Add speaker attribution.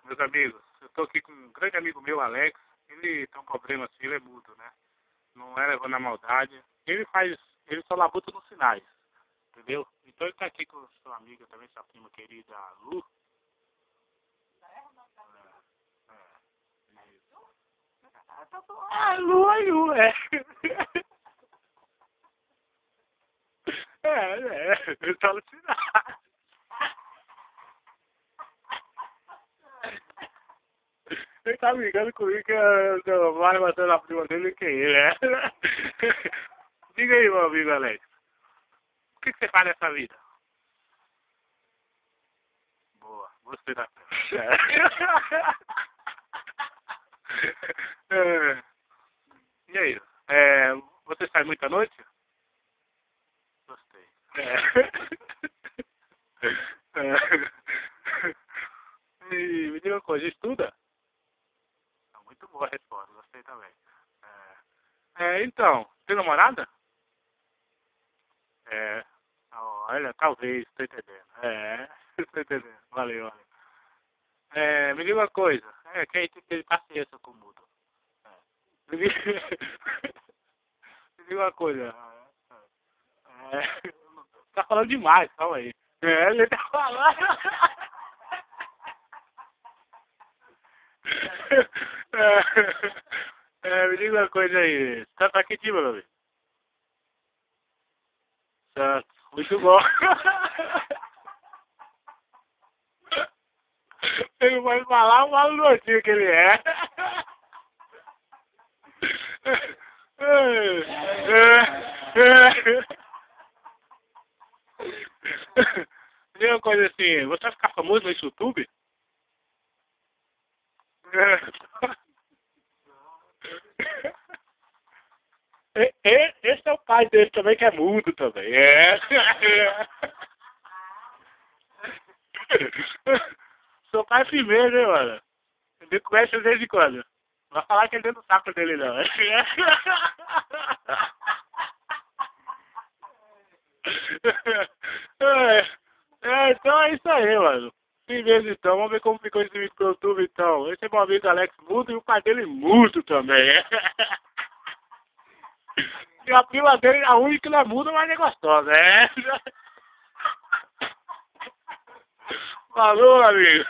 Speaker 1: Meus amigos, eu tô aqui com um grande amigo meu, Alex. Ele tem um problema assim, ele é mudo, né? Não é levando a maldade. Ele só labuta nos sinais, entendeu? Então ele tá aqui com sua amiga também, sua prima querida, Lu. Lu, é Lu, é. Ele tá no sinal. Ele tá brigando comigo que eu vai matando a prima dele que ele é. Diga aí, meu amigo Alex. O que você faz nessa vida? Boa, gostei da é. E aí? Você sai muita noite? Gostei. E me diga uma coisa, estuda? Muito boa a resposta, gostei também. Então, tem namorada? É. Olha, talvez, tô entendendo. Tô entendendo. Valeu, valeu. Me diga uma coisa. Que aí tem que ter paciência com o mudo. Me diga, me diga uma coisa. Tá falando demais, calma aí. Ele tá falando. Me diga uma coisa aí. Você tá que time, meu amigo? Santos. Muito bom. Ele vai falar o malo notinho que ele é. Diga uma coisa assim, você vai ficar famoso no YouTube? Esse é o pai dele também, que é mudo também. Seu pai é firmeza, hein, mano? Ele conhece desde quando? Não vai falar que é dentro do saco dele, não. Então é isso aí, mano. Firmeza, então. Vamos ver como ficou esse vídeo pro YouTube, então. Esse é meu amigo Alex mudo e o pai dele mudo também. E a prima dele, a única que não é muda, mas é gostosa, Falou, amigo.